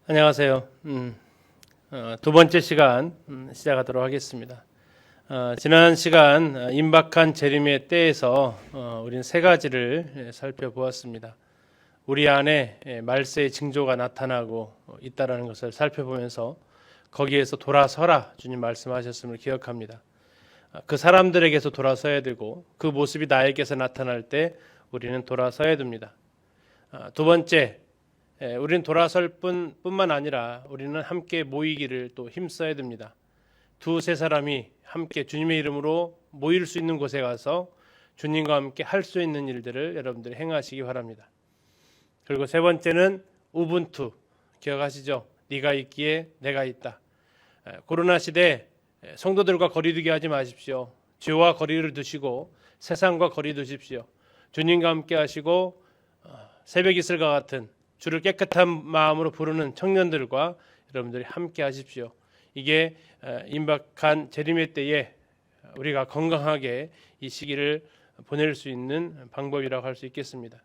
안녕하세요. 두 번째 시간 시작하도록 하겠습니다. 지난 시간 임박한 재림의 때에서 우리는 세 가지를 살펴보았습니다. 우리 안에 말세의 징조가 나타나고 있다라는 것을 살펴보면서 거기에서 돌아서라 주님 말씀하셨음을 기억합니다. 그 사람들에게서 돌아서야 되고 그 모습이 나에게서 나타날 때 우리는 돌아서야 됩니다. 두 번째, 우리는 돌아설 뿐만 아니라 우리는 함께 모이기를 또 힘써야 됩니다. 두세 사람이 함께 주님의 이름으로 모일 수 있는 곳에 가서 주님과 함께 할 수 있는 일들을 여러분들이 행하시기 바랍니다. 그리고 세 번째는 우분투, 기억하시죠? 네가 있기에 내가 있다. 코로나 시대 성도들과 거리두기 하지 마십시오. 죄와 거리를 두시고 세상과 거리 두십시오. 주님과 함께 하시고 새벽 이슬과 같은 주를 깨끗한 마음으로 부르는 청년들과 여러분들이 함께 하십시오. 이게 임박한 재림의 때에 우리가 건강하게 이 시기를 보낼 수 있는 방법이라고 할 수 있겠습니다.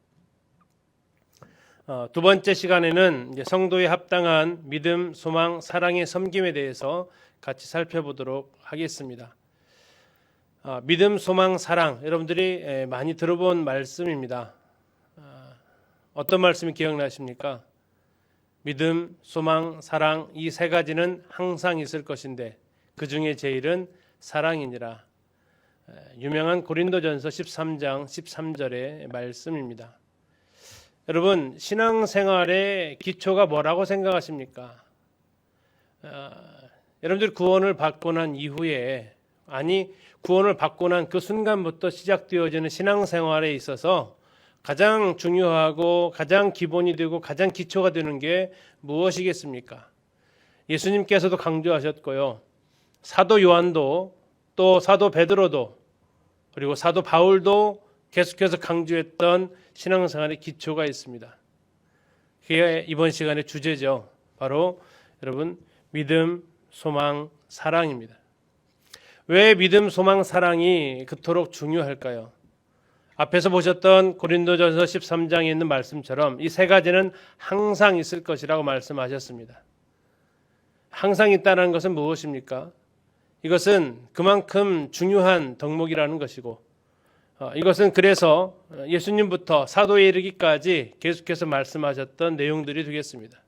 두 번째 시간에는 이제 성도에 합당한 믿음, 소망, 사랑의 섬김에 대해서 같이 살펴보도록 하겠습니다. 믿음, 소망, 사랑, 여러분들이 많이 들어본 말씀입니다. 어떤 말씀이 기억나십니까? 믿음, 소망, 사랑 이 세 가지는 항상 있을 것인데 그 중에 제일은 사랑이니라. 유명한 고린도전서 13장 13절의 말씀입니다. 여러분, 신앙생활의 기초가 뭐라고 생각하십니까? 여러분들 구원을 받고 난 이후에 구원을 받고 난 그 순간부터 시작되어지는 신앙생활에 있어서 가장 중요하고 가장 기본이 되고 가장 기초가 되는 게 무엇이겠습니까? 예수님께서도 강조하셨고요. 사도 요한도 또 사도 베드로도 그리고 사도 바울도 계속해서 강조했던 신앙생활의 기초가 있습니다. 그게 이번 시간의 주제죠. 바로 여러분 믿음, 소망, 사랑입니다. 왜 믿음, 소망, 사랑이 그토록 중요할까요? 앞에서 보셨던 고린도전서 13장에 있는 말씀처럼 이 세 가지는 항상 있을 것이라고 말씀하셨습니다. 항상 있다는 것은 무엇입니까? 이것은 그만큼 중요한 덕목이라는 것이고 이것은 그래서 예수님부터 사도에 이르기까지 계속해서 말씀하셨던 내용들이 되겠습니다.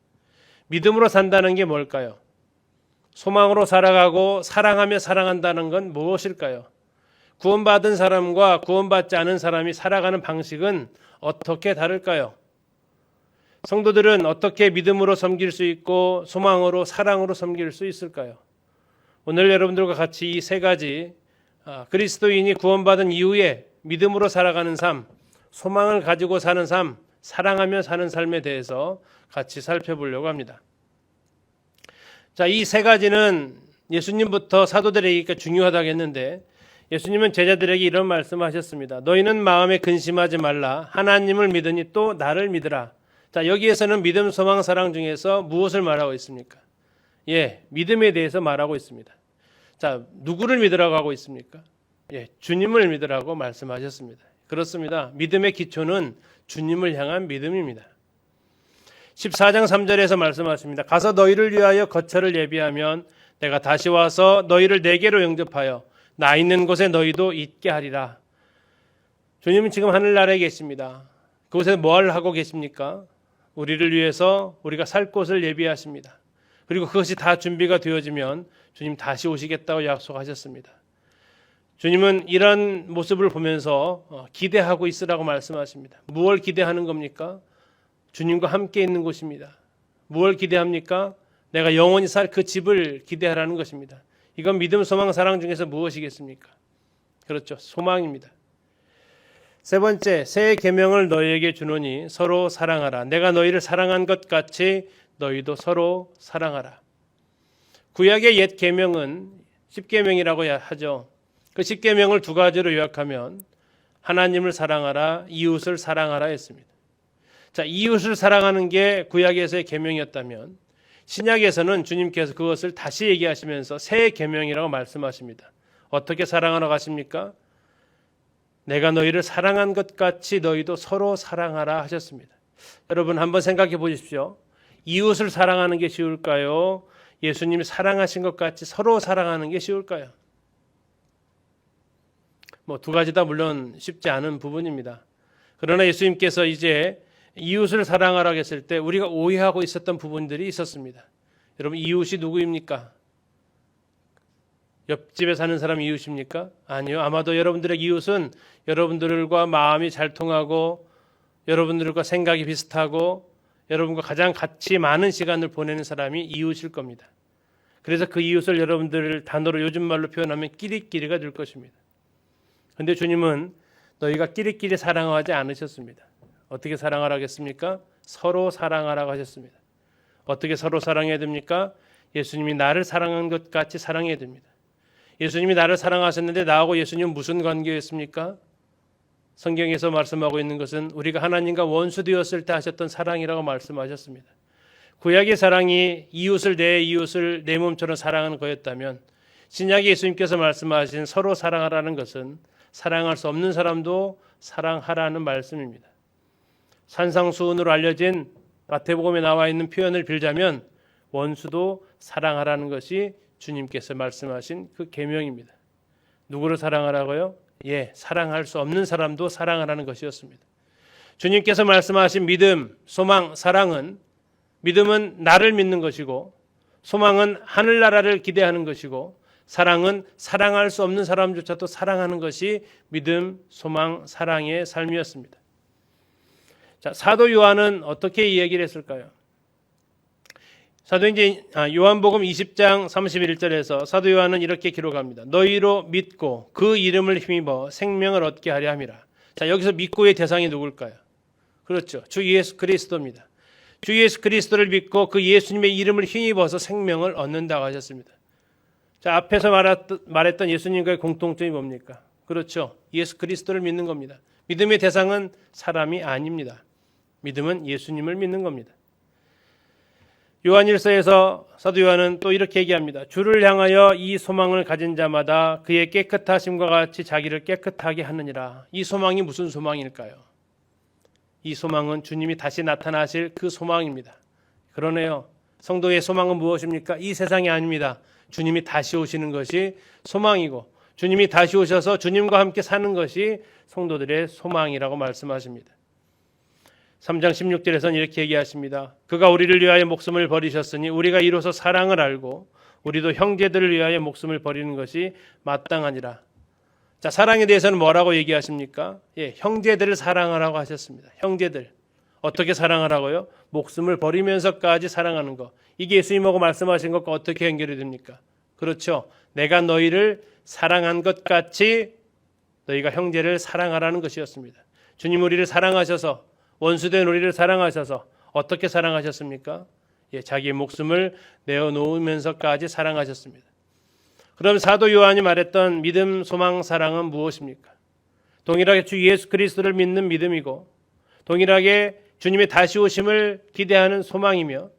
믿음으로 산다는 게 뭘까요? 소망으로 살아가고 사랑하며 사랑한다는 건 무엇일까요? 구원받은 사람과 구원받지 않은 사람이 살아가는 방식은 어떻게 다를까요? 성도들은 어떻게 믿음으로 섬길 수 있고 소망으로 사랑으로 섬길 수 있을까요? 오늘 여러분들과 같이 이 세 가지 그리스도인이 구원받은 이후에 믿음으로 살아가는 삶, 소망을 가지고 사는 삶, 사랑하며 사는 삶에 대해서 같이 살펴보려고 합니다. 자, 이 세 가지는 예수님부터 사도들에게 중요하다고 했는데 예수님은 제자들에게 이런 말씀을 하셨습니다. 너희는 마음에 근심하지 말라. 하나님을 믿으니 또 나를 믿으라. 자, 여기에서는 믿음, 소망, 사랑 중에서 무엇을 말하고 있습니까? 믿음에 대해서 말하고 있습니다. 자, 누구를 믿으라고 하고 있습니까? 주님을 믿으라고 말씀하셨습니다. 그렇습니다. 믿음의 기초는 주님을 향한 믿음입니다. 14장 3절에서 말씀하십니다. 가서 너희를 위하여 거처를 예비하면 내가 다시 와서 너희를 내게로 영접하여 나 있는 곳에 너희도 있게 하리라. 주님은 지금 하늘나라에 계십니다. 그곳에 뭘 하고 계십니까? 우리를 위해서 우리가 살 곳을 예비하십니다. 그리고 그것이 다 준비가 되어지면 주님 다시 오시겠다고 약속하셨습니다. 주님은 이런 모습을 보면서 기대하고 있으라고 말씀하십니다. 무엇을 기대하는 겁니까? 주님과 함께 있는 곳입니다. 무엇을 기대합니까? 내가 영원히 살 그 집을 기대하라는 것입니다. 이건 믿음, 소망, 사랑 중에서 무엇이겠습니까? 그렇죠. 소망입니다. 세 번째, 새 계명을 너희에게 주노니 서로 사랑하라. 내가 너희를 사랑한 것 같이 너희도 서로 사랑하라. 구약의 옛 계명은 십계명이라고 하죠. 그 십계명을 두 가지로 요약하면 하나님을 사랑하라, 이웃을 사랑하라 했습니다. 자, 이웃을 사랑하는 게 구약에서의 계명이었다면 신약에서는 주님께서 그것을 다시 얘기하시면서 새 계명이라고 말씀하십니다. 어떻게 사랑하러 가십니까? 내가 너희를 사랑한 것 같이 너희도 서로 사랑하라 하셨습니다. 여러분 한번 생각해 보십시오. 이웃을 사랑하는 게 쉬울까요? 예수님이 사랑하신 것 같이 서로 사랑하는 게 쉬울까요? 두 가지 다 물론 쉽지 않은 부분입니다. 그러나 예수님께서 이제 이웃을 사랑하라고 했을 때 우리가 오해하고 있었던 부분들이 있었습니다. 여러분, 이웃이 누구입니까? 옆집에 사는 사람이 이웃입니까? 아니요. 아마도 여러분들의 이웃은 여러분들과 마음이 잘 통하고 여러분들과 생각이 비슷하고 여러분과 가장 같이 많은 시간을 보내는 사람이 이웃일 겁니다. 그래서 그 이웃을 여러분들 단어로 요즘 말로 표현하면 끼리끼리가 될 것입니다. 그런데 주님은 너희가 끼리끼리 사랑하지 않으셨습니다. 어떻게 사랑하라고 했습니까? 서로 사랑하라고 하셨습니다. 어떻게 서로 사랑해야 됩니까? 예수님이 나를 사랑한 것 같이 사랑해야 됩니다. 예수님이 나를 사랑하셨는데 나하고 예수님은 무슨 관계였습니까? 성경에서 말씀하고 있는 것은 우리가 하나님과 원수 되었을 때 하셨던 사랑이라고 말씀하셨습니다. 구약의 사랑이 이웃을 내 몸처럼 사랑하는 거였다면 신약의 예수님께서 말씀하신 서로 사랑하라는 것은 사랑할 수 없는 사람도 사랑하라는 말씀입니다. 산상수훈으로 알려진 마태복음에 나와 있는 표현을 빌자면 원수도 사랑하라는 것이 주님께서 말씀하신 그 계명입니다. 누구를 사랑하라고요? 사랑할 수 없는 사람도 사랑하라는 것이었습니다. 주님께서 말씀하신 믿음, 소망, 사랑은 믿음은 나를 믿는 것이고 소망은 하늘나라를 기대하는 것이고 사랑은 사랑할 수 없는 사람조차도 사랑하는 것이 믿음, 소망, 사랑의 삶이었습니다. 자, 사도 요한은 어떻게 이야기를 했을까요? 요한복음 20장 31절에서 사도 요한은 이렇게 기록합니다. 너희로 믿고 그 이름을 힘입어 생명을 얻게 하려 함이라. 자, 여기서 믿고의 대상이 누굴까요? 그렇죠. 주 예수 그리스도입니다. 주 예수 그리스도를 믿고 그 예수님의 이름을 힘입어서 생명을 얻는다고 하셨습니다. 자, 앞에서 말했던 예수님과의 공통점이 뭡니까? 그렇죠. 예수 그리스도를 믿는 겁니다. 믿음의 대상은 사람이 아닙니다. 믿음은 예수님을 믿는 겁니다. 요한일서에서 사도 요한은 또 이렇게 얘기합니다. 주를 향하여 이 소망을 가진 자마다 그의 깨끗하심과 같이 자기를 깨끗하게 하느니라. 이 소망이 무슨 소망일까요? 이 소망은 주님이 다시 나타나실 그 소망입니다. 그러네요. 성도의 소망은 무엇입니까? 이 세상이 아닙니다. 주님이 다시 오시는 것이 소망이고 주님이 다시 오셔서 주님과 함께 사는 것이 성도들의 소망이라고 말씀하십니다. 3장 16절에서는 이렇게 얘기하십니다. 그가 우리를 위하여 목숨을 버리셨으니 우리가 이로써 사랑을 알고 우리도 형제들을 위하여 목숨을 버리는 것이 마땅하니라. 자, 사랑에 대해서는 뭐라고 얘기하십니까? 형제들을 사랑하라고 하셨습니다. 형제들. 어떻게 사랑하라고요? 목숨을 버리면서까지 사랑하는 것. 이게 예수님하고 말씀하신 것과 어떻게 연결이 됩니까? 그렇죠. 내가 너희를 사랑한 것 같이 너희가 형제를 사랑하라는 것이었습니다. 주님 우리를 사랑하셔서 원수된 우리를 사랑하셔서 어떻게 사랑하셨습니까? 자기의 목숨을 내어놓으면서까지 사랑하셨습니다. 그럼 사도 요한이 말했던 믿음, 소망, 사랑은 무엇입니까? 동일하게 주 예수 그리스도를 믿는 믿음이고 동일하게 주님의 다시 오심을 기대하는 소망이며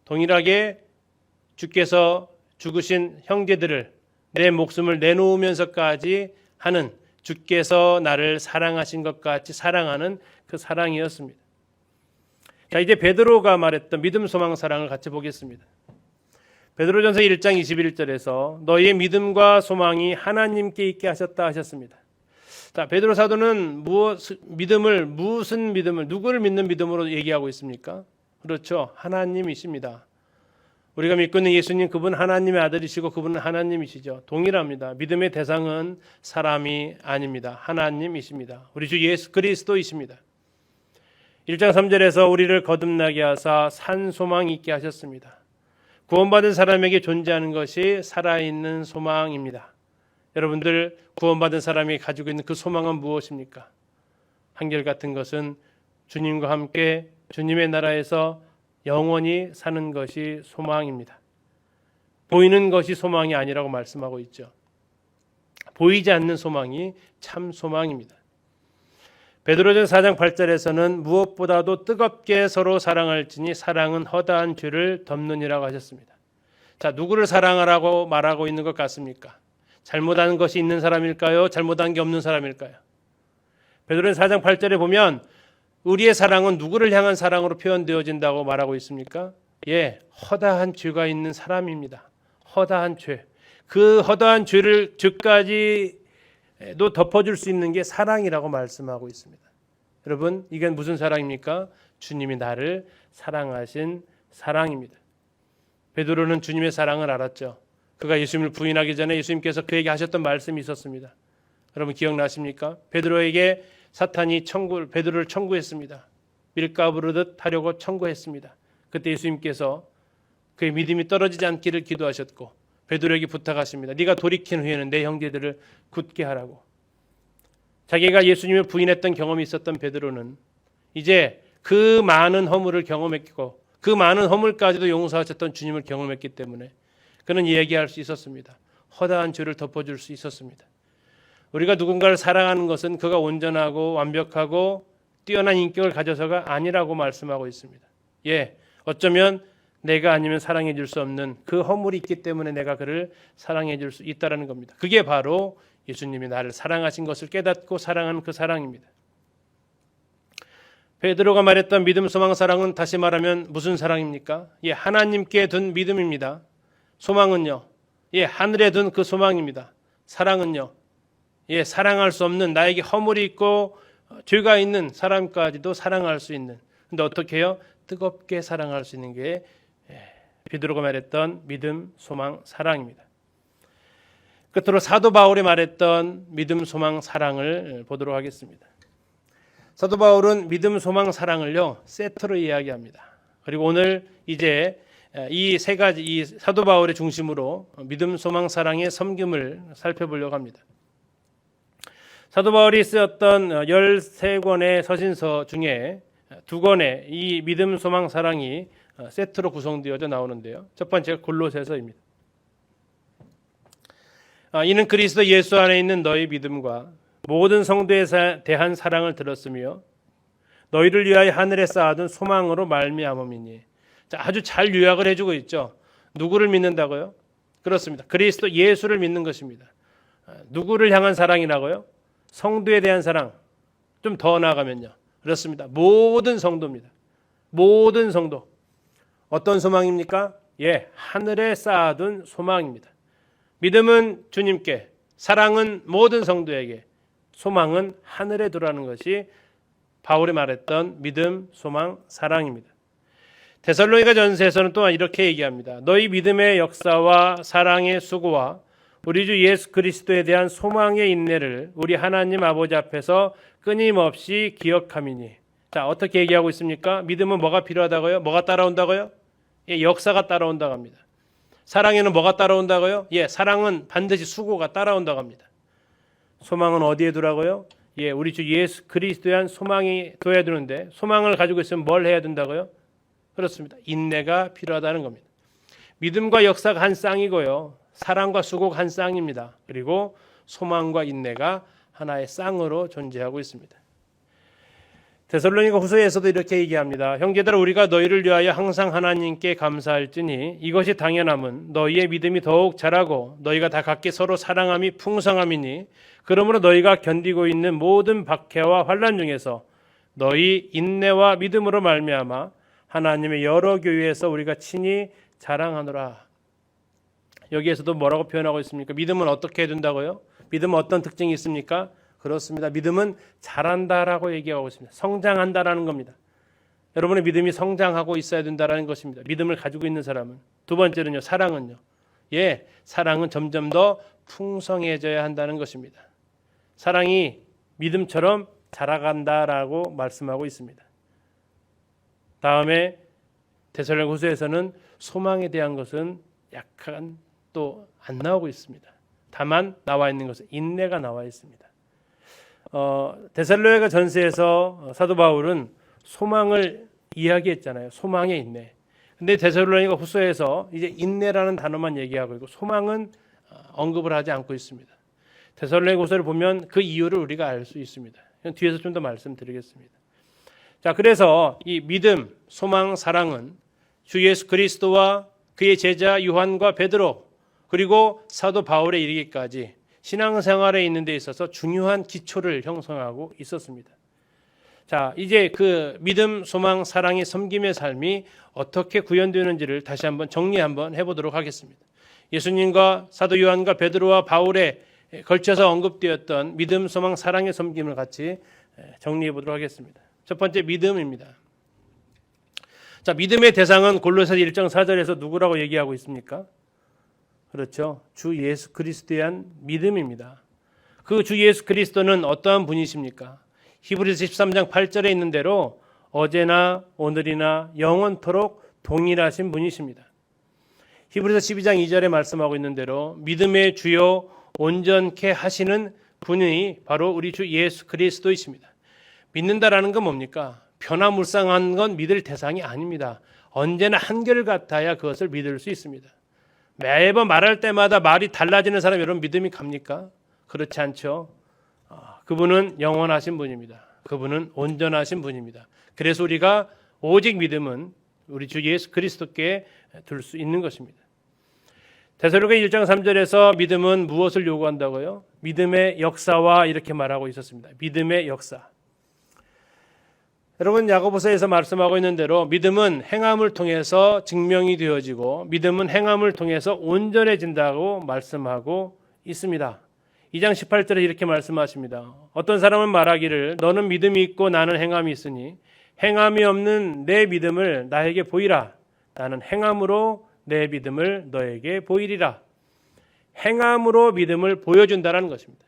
동일하게 주께서 죽으신 형제들을 내 목숨을 내놓으면서까지 하는 주께서 나를 사랑하신 것 같이 사랑하는 그 사랑이었습니다. 자, 이제 베드로가 말했던 믿음, 소망, 사랑을 같이 보겠습니다. 베드로전서 1장 21절에서 너희의 믿음과 소망이 하나님께 있게 하셨다 하셨습니다. 자, 베드로 사도는 무슨 믿음을, 누구를 믿는 믿음으로 얘기하고 있습니까? 그렇죠. 하나님이십니다. 우리가 믿고 있는 예수님, 그분 하나님의 아들이시고 그분은 하나님이시죠. 동일합니다. 믿음의 대상은 사람이 아닙니다. 하나님이십니다. 우리 주 예수 그리스도이십니다. 1장 3절에서 우리를 거듭나게 하사 산 소망 있게 하셨습니다. 구원받은 사람에게 존재하는 것이 살아있는 소망입니다. 여러분들 구원받은 사람이 가지고 있는 그 소망은 무엇입니까? 한결같은 것은 주님과 함께 주님의 나라에서 영원히 사는 것이 소망입니다. 보이는 것이 소망이 아니라고 말씀하고 있죠. 보이지 않는 소망이 참 소망입니다. 베드로전서 4장 8절에서는 무엇보다도 뜨겁게 서로 사랑할지니 사랑은 허다한 죄를 덮느니라고 하셨습니다. 자, 누구를 사랑하라고 말하고 있는 것 같습니까? 잘못한 것이 있는 사람일까요? 잘못한 게 없는 사람일까요? 베드로전서 4장 8절에 보면 우리의 사랑은 누구를 향한 사랑으로 표현되어진다고 말하고 있습니까? 허다한 죄가 있는 사람입니다. 허다한 죄. 그 허다한 죄까지도 덮어줄 수 있는 게 사랑이라고 말씀하고 있습니다. 여러분, 이건 무슨 사랑입니까? 주님이 나를 사랑하신 사랑입니다. 베드로는 주님의 사랑을 알았죠. 그가 예수님을 부인하기 전에 예수님께서 그에게 하셨던 말씀이 있었습니다. 여러분 기억나십니까? 베드로에게 사탄이 베드로를 청구했습니다. 밀가 부르듯 하려고 청구했습니다. 그때 예수님께서 그의 믿음이 떨어지지 않기를 기도하셨고 베드로에게 부탁하십니다. 네가 돌이킨 후에는 내 형제들을 굳게 하라고. 자기가 예수님을 부인했던 경험이 있었던 베드로는 이제 그 많은 허물을 경험했고 그 많은 허물까지도 용서하셨던 주님을 경험했기 때문에 그는 이야기할 수 있었습니다. 허다한 죄를 덮어줄 수 있었습니다. 우리가 누군가를 사랑하는 것은 그가 온전하고 완벽하고 뛰어난 인격을 가져서가 아니라고 말씀하고 있습니다. 어쩌면 내가 아니면 사랑해 줄 수 없는 그 허물이 있기 때문에 내가 그를 사랑해 줄 수 있다는 겁니다. 그게 바로 예수님이 나를 사랑하신 것을 깨닫고 사랑하는 그 사랑입니다. 베드로가 말했던 믿음, 소망, 사랑은 다시 말하면 무슨 사랑입니까? 하나님께 둔 믿음입니다. 소망은요, 하늘에 둔 그 소망입니다. 사랑은요, 사랑할 수 없는 나에게 허물이 있고 죄가 있는 사람까지도 사랑할 수 있는. 근데 어떻게 해요? 뜨겁게 사랑할 수 있는 게 베드로가 말했던 믿음, 소망, 사랑입니다. 끝으로 사도 바울이 말했던 믿음, 소망, 사랑을 보도록 하겠습니다. 사도 바울은 믿음, 소망, 사랑을요 세트로 이야기합니다. 그리고 오늘 이제 이 세 가지 이 사도 바울의 중심으로 믿음, 소망, 사랑의 섬김을 살펴보려고 합니다. 사도 바울이 쓰였던 13권의 서신서 중에 2권의 이 믿음, 소망, 사랑이 세트로 구성되어져 나오는데요. 첫 번째가 골로새서입니다. 이는 그리스도 예수 안에 있는 너희 믿음과 모든 성도에 대한 사랑을 들었으며 너희를 위하여 하늘에 쌓아둔 소망으로 말미암음이니. 아주 잘 요약을 해주고 있죠. 누구를 믿는다고요? 그렇습니다. 그리스도 예수를 믿는 것입니다. 누구를 향한 사랑이라고요? 성도에 대한 사랑. 좀 더 나아가면요. 그렇습니다. 모든 성도입니다. 모든 성도. 어떤 소망입니까? 하늘에 쌓아둔 소망입니다. 믿음은 주님께, 사랑은 모든 성도에게, 소망은 하늘에 두라는 것이 바울이 말했던 믿음, 소망, 사랑입니다. 데살로니가 전서에서는 또한 이렇게 얘기합니다. 너희 믿음의 역사와 사랑의 수고와 우리 주 예수 그리스도에 대한 소망의 인내를 우리 하나님 아버지 앞에서 끊임없이 기억함이니. 자, 어떻게 얘기하고 있습니까? 믿음은 뭐가 필요하다고요? 뭐가 따라온다고요? 역사가 따라온다고 합니다. 사랑에는 뭐가 따라온다고요? 사랑은 반드시 수고가 따라온다고 합니다. 소망은 어디에 두라고요? 우리 주 예수 그리스도에 대한 소망이 둬야 되는데 소망을 가지고 있으면 뭘 해야 된다고요? 그렇습니다. 인내가 필요하다는 겁니다. 믿음과 역사가 한 쌍이고요. 사랑과 수고가 한 쌍입니다. 그리고 소망과 인내가 하나의 쌍으로 존재하고 있습니다. 데살로니가 후서에서도 이렇게 얘기합니다. 형제들아 우리가 너희를 위하여 항상 하나님께 감사할지니 이것이 당연함은 너희의 믿음이 더욱 자라고 너희가 다 각기 서로 사랑함이 풍성함이니 그러므로 너희가 견디고 있는 모든 박해와 환난 중에서 너희 인내와 믿음으로 말미암아 하나님의 여러 교회에서 우리가 친히 자랑하노라. 여기에서도 뭐라고 표현하고 있습니까? 믿음은 어떻게 해야 된다고요? 믿음은 어떤 특징이 있습니까? 그렇습니다. 믿음은 자란다라고 얘기하고 있습니다. 성장한다라는 겁니다. 여러분의 믿음이 성장하고 있어야 된다라는 것입니다. 믿음을 가지고 있는 사람은. 두 번째는요, 사랑은요. 사랑은 점점 더 풍성해져야 한다는 것입니다. 사랑이 믿음처럼 자라간다라고 말씀하고 있습니다. 다음에 데살로니가 후서에서는 소망에 대한 것은 약간 또 안 나오고 있습니다. 다만 나와 있는 것은 인내가 나와 있습니다. 데살로니가 전서에서 사도 바울은 소망을 이야기했잖아요. 소망의 인내. 근데 데살로니가 후서에서 이제 인내라는 단어만 얘기하고 있고 소망은 언급을 하지 않고 있습니다. 데살로니가 후서를 보면 그 이유를 우리가 알 수 있습니다. 뒤에서 좀 더 말씀드리겠습니다. 자, 그래서 이 믿음, 소망, 사랑은 주 예수 그리스도와 그의 제자 요한과 베드로 그리고 사도 바울에 이르기까지 신앙생활에 있는 데 있어서 중요한 기초를 형성하고 있었습니다. 자, 이제 그 믿음, 소망, 사랑의 섬김의 삶이 어떻게 구현되는지를 다시 한번 정리 한번 해보도록 하겠습니다. 예수님과 사도 요한과 베드로와 바울에 걸쳐서 언급되었던 믿음, 소망, 사랑의 섬김을 같이 정리해 보도록 하겠습니다. 첫 번째 믿음입니다. 자, 믿음의 대상은 골로새서 1장 4절에서 누구라고 얘기하고 있습니까? 그렇죠. 주 예수 그리스도에 대한 믿음입니다. 그 주 예수 그리스도는 어떠한 분이십니까? 히브리서 13장 8절에 있는 대로 어제나 오늘이나 영원토록 동일하신 분이십니다. 히브리서 12장 2절에 말씀하고 있는 대로 믿음의 주요 온전케 하시는 분이 바로 우리 주 예수 그리스도이십니다. 믿는다라는 건 뭡니까? 변화무쌍한 건 믿을 대상이 아닙니다. 언제나 한결같아야 그것을 믿을 수 있습니다. 매번 말할 때마다 말이 달라지는 사람 여러분 믿음이 갑니까? 그렇지 않죠. 그분은 영원하신 분입니다. 그분은 온전하신 분입니다. 그래서 우리가 오직 믿음은 우리 주 예수 그리스도께 둘 수 있는 것입니다. 데살로니가 1장 3절에서 믿음은 무엇을 요구한다고요? 믿음의 역사와 이렇게 말하고 있었습니다. 믿음의 역사. 여러분 야고보서에서 말씀하고 있는 대로 믿음은 행함을 통해서 증명이 되어지고 믿음은 행함을 통해서 온전해진다고 말씀하고 있습니다. 2장 18절에 이렇게 말씀하십니다. 어떤 사람은 말하기를 너는 믿음이 있고 나는 행함이 있으니 행함이 없는 내 믿음을 나에게 보이라. 나는 행함으로 내 믿음을 너에게 보이리라. 행함으로 믿음을 보여준다는 것입니다.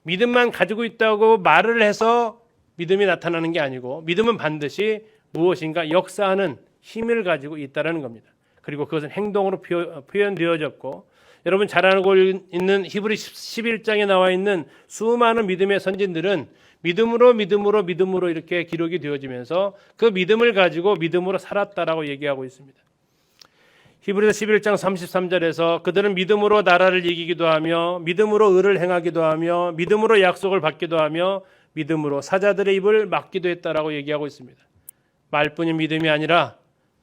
믿음만 가지고 있다고 말을 해서 믿음이 나타나는 게 아니고 믿음은 반드시 무엇인가 역사하는 힘을 가지고 있다는 겁니다. 그리고 그것은 행동으로 표현되어졌고 여러분 잘 알고 있는 히브리 11장에 나와 있는 수많은 믿음의 선진들은 믿음으로 이렇게 기록이 되어지면서 그 믿음을 가지고 믿음으로 살았다라고 얘기하고 있습니다. 히브리서 11장 33절에서 그들은 믿음으로 나라를 이기기도 하며 믿음으로 의를 행하기도 하며 믿음으로 약속을 받기도 하며 믿음으로 사자들의 입을 막기도 했다라고 얘기하고 있습니다. 말뿐인 믿음이 아니라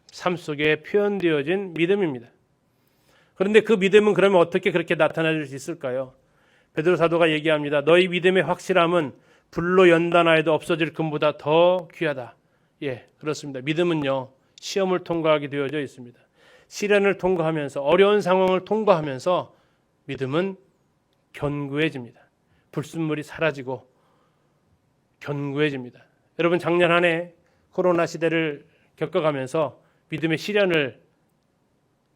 삶 속에 표현되어진 믿음입니다. 그런데 그 믿음은 그러면 어떻게 그렇게 나타날 수 있을까요? 베드로 사도가 얘기합니다. 너희 믿음의 확실함은 불로 연단하여도 없어질 금보다 더 귀하다. 예, 그렇습니다. 믿음은요 시험을 통과하게 되어져 있습니다. 시련을 통과하면서 어려운 상황을 통과하면서 믿음은 견고해집니다. 불순물이 사라지고 견고해집니다. 여러분 작년 한 해 코로나 시대를 겪어가면서 믿음의 시련을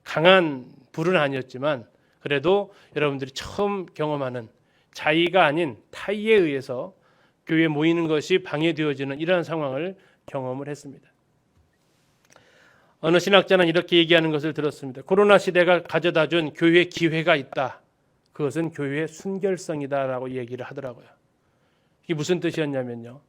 강한 불은 아니었지만 그래도 여러분들이 처음 경험하는 자의가 아닌 타의에 의해서 교회에 모이는 것이 방해되어지는 이러한 상황을 경험을 했습니다. 어느 신학자는 이렇게 얘기하는 것을 들었습니다. 코로나 시대가 가져다준 교회의 기회가 있다. 그것은 교회의 순결성이다라고 얘기를 하더라고요. 이게 무슨 뜻이었냐면요.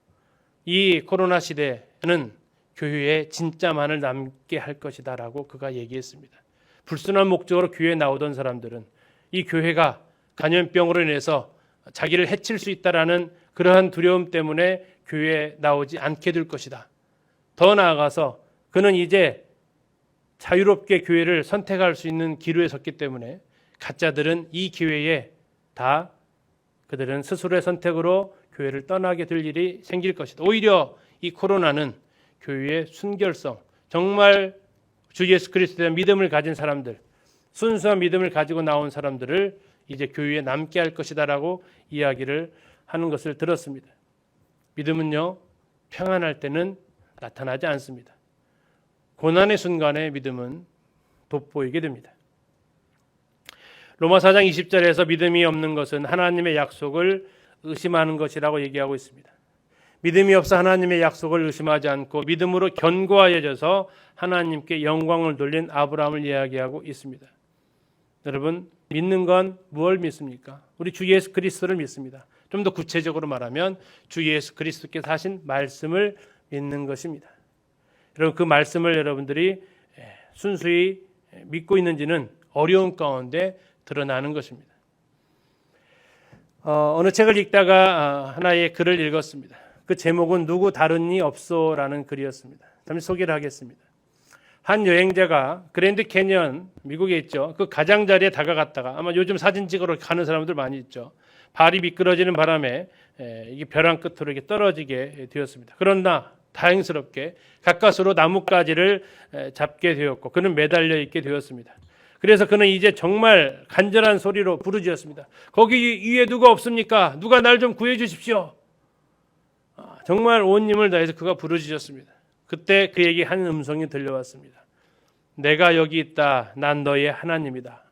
이 코로나 시대는 교회에 진짜만을 남게 할 것이다라고 그가 얘기했습니다. 불순한 목적으로 교회에 나오던 사람들은 이 교회가 감염병으로 인해서 자기를 해칠 수 있다라는 그러한 두려움 때문에 교회에 나오지 않게 될 것이다. 더 나아가서 그는 이제 자유롭게 교회를 선택할 수 있는 기로에 섰기 때문에 가짜들은 이 기회에 다 그들은 스스로의 선택으로 교회를 떠나게 될 일이 생길 것이다. 오히려 이 코로나는 교회의 순결성, 정말 주 예수 그리스도에 대한 믿음을 가진 사람들, 순수한 믿음을 가지고 나온 사람들을 이제 교회에 남게 할 것이다라고 이야기를 하는 것을 들었습니다. 믿음은요, 평안할 때는 나타나지 않습니다. 고난의 순간에 믿음은 돋보이게 됩니다. 로마 4장 20절에서 믿음이 없는 것은 하나님의 약속을 의심하는 것이라고 얘기하고 있습니다. 믿음이 없어 하나님의 약속을 의심하지 않고 믿음으로 견고하여져서 하나님께 영광을 돌린 아브라함을 이야기하고 있습니다. 여러분 믿는 건 무엇을 믿습니까? 우리 주 예수 그리스도를 믿습니다. 좀 더 구체적으로 말하면 주 예수 그리스도께서 하신 말씀을 믿는 것입니다. 여러분 그 말씀을 여러분들이 순수히 믿고 있는지는 어려운 가운데 드러나는 것입니다. 어느 책을 읽다가 하나의 글을 읽었습니다. 그 제목은 누구 다른 이 없소라는 글이었습니다. 잠시 소개를 하겠습니다. 한 여행자가 그랜드 캐니언 미국에 있죠. 그 가장자리에 다가갔다가 아마 요즘 사진 찍으러 가는 사람들 많이 있죠. 발이 미끄러지는 바람에 이게 벼랑 끝으로 이렇게 떨어지게 되었습니다. 그러나 다행스럽게 가까스로 나뭇가지를 잡게 되었고 그는 매달려 있게 되었습니다. 그래서 그는 이제 정말 간절한 소리로 부르짖었습니다. 거기 위에 누가 없습니까? 누가 날 좀 구해 주십시오. 정말 온 힘을 다해서 그가 부르짖었습니다. 그때 그에게 한 음성이 들려왔습니다. 내가 여기 있다. 난 너의 하나님이다.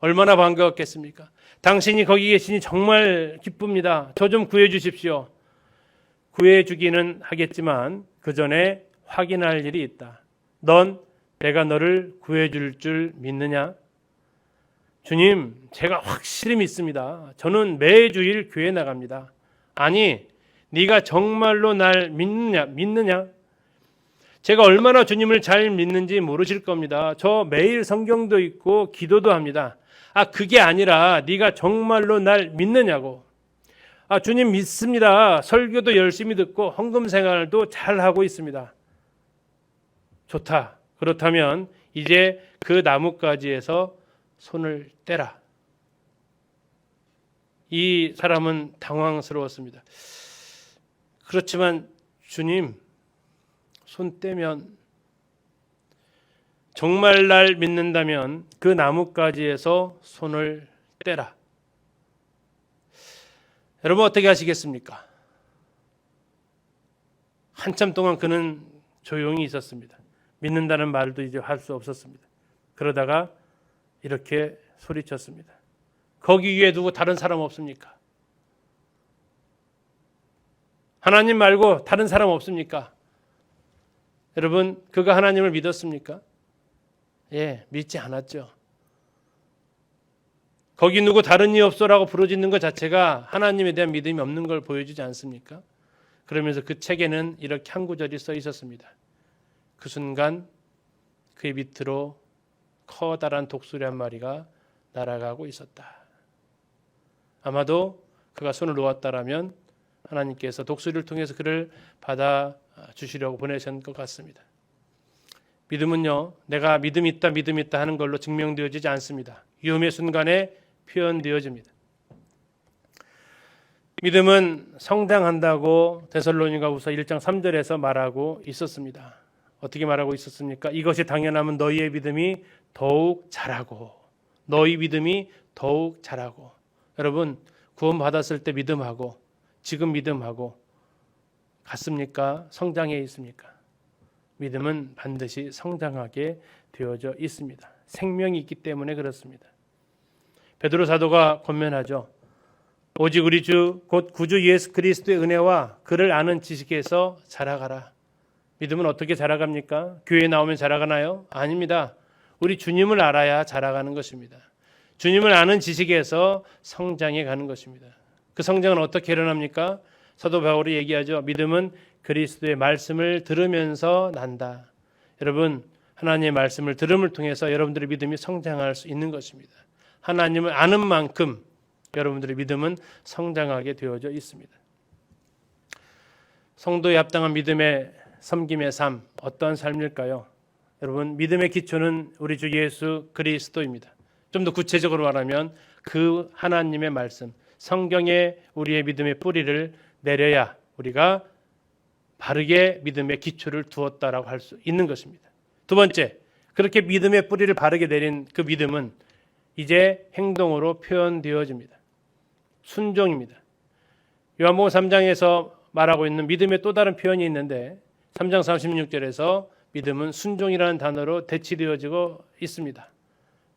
얼마나 반가웠겠습니까? 당신이 거기 계시니 정말 기쁩니다. 저 좀 구해 주십시오. 구해 주기는 하겠지만 그 전에 확인할 일이 있다. 넌 내가 너를 구해 줄 믿느냐? 주님, 제가 확실히 믿습니다. 저는 매주일 교회 나갑니다. 아니, 네가 정말로 날 믿느냐? 제가 얼마나 주님을 잘 믿는지 모르실 겁니다. 저 매일 성경도 읽고 기도도 합니다. 그게 아니라 네가 정말로 날 믿느냐고. 주님 믿습니다. 설교도 열심히 듣고 헌금 생활도 잘 하고 있습니다. 좋다. 그렇다면 이제 그 나뭇가지에서 손을 떼라. 이 사람은 당황스러웠습니다. 그렇지만 주님, 손 떼면 정말 날 믿는다면 그 나뭇가지에서 손을 떼라. 여러분 어떻게 하시겠습니까? 한참 동안 그는 조용히 있었습니다. 믿는다는 말도 이제 할 수 없었습니다. 그러다가 이렇게 소리쳤습니다. 거기 위에 두고 다른 사람 없습니까? 하나님 말고 다른 사람 없습니까? 여러분, 그가 하나님을 믿었습니까? 예, 믿지 않았죠. 거기 누구 다른 이 없어라고 부르짖는 것 자체가 하나님에 대한 믿음이 없는 걸 보여주지 않습니까? 그러면서 그 책에는 이렇게 한 구절이 써 있었습니다. 그 순간 그의 밑으로 커다란 독수리 한 마리가 날아가고 있었다. 아마도 그가 손을 놓았다라면 하나님께서 독수리를 통해서 그를 받아 주시려고 보내신 것 같습니다. 믿음은요, 내가 믿음 있다 하는 걸로 증명되어지지 않습니다. 위험의 순간에 표현되어집니다. 믿음은 성장한다고 데살로니가후서 1장 3절에서 말하고 있었습니다. 어떻게 말하고 있었습니까? 이것이 당연하면 너희의 믿음이 더욱 자라고, 너희 믿음이 더욱 자라고. 여러분, 구원 받았을 때 믿음하고 지금 믿음하고 같습니까? 성장해 있습니까? 믿음은 반드시 성장하게 되어져 있습니다. 생명이 있기 때문에 그렇습니다. 베드로 사도가 권면하죠. 오직 우리 주 곧 구주 예수 그리스도의 은혜와 그를 아는 지식에서 자라가라. 믿음은 어떻게 자라갑니까? 교회에 나오면 자라가나요? 아닙니다. 우리 주님을 알아야 자라가는 것입니다. 주님을 아는 지식에서 성장해 가는 것입니다. 그 성장은 어떻게 일어납니까? 사도 바울이 얘기하죠. 믿음은 그리스도의 말씀을 들으면서 난다. 여러분, 하나님의 말씀을 들음을 통해서 여러분들의 믿음이 성장할 수 있는 것입니다. 하나님을 아는 만큼 여러분들의 믿음은 성장하게 되어져 있습니다. 성도에 합당한 믿음의 섬김의 삶, 어떠한 삶일까요? 여러분, 믿음의 기초는 우리 주 예수 그리스도입니다. 좀 더 구체적으로 말하면 그 하나님의 말씀, 성경에 우리의 믿음의 뿌리를 내려야 우리가 바르게 믿음의 기초를 두었다라고 할 수 있는 것입니다. 두 번째, 그렇게 믿음의 뿌리를 바르게 내린 그 믿음은 이제 행동으로 표현되어집니다. 순종입니다. 요한복음 3장에서 말하고 있는 믿음의 또 다른 표현이 있는데 3장 36절에서 믿음은 순종이라는 단어로 대치되어지고 있습니다.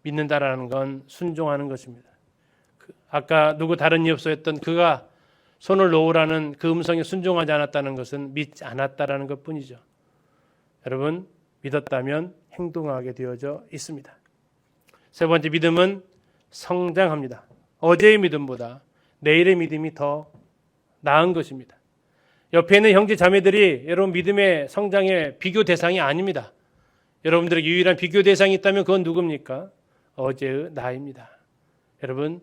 믿는다라는 건 순종하는 것입니다. 아까 누구 다른 이 없어 했던 그가 손을 놓으라는 그 음성에 순종하지 않았다는 것은 믿지 않았다라는 것뿐이죠. 여러분, 믿었다면 행동하게 되어져 있습니다. 세 번째, 믿음은 성장합니다. 어제의 믿음보다 내일의 믿음이 더 나은 것입니다. 옆에 있는 형제 자매들이 여러분 믿음의 성장의 비교 대상이 아닙니다. 여러분들에게 유일한 비교 대상이 있다면 그건 누굽니까? 어제의 나입니다. 여러분,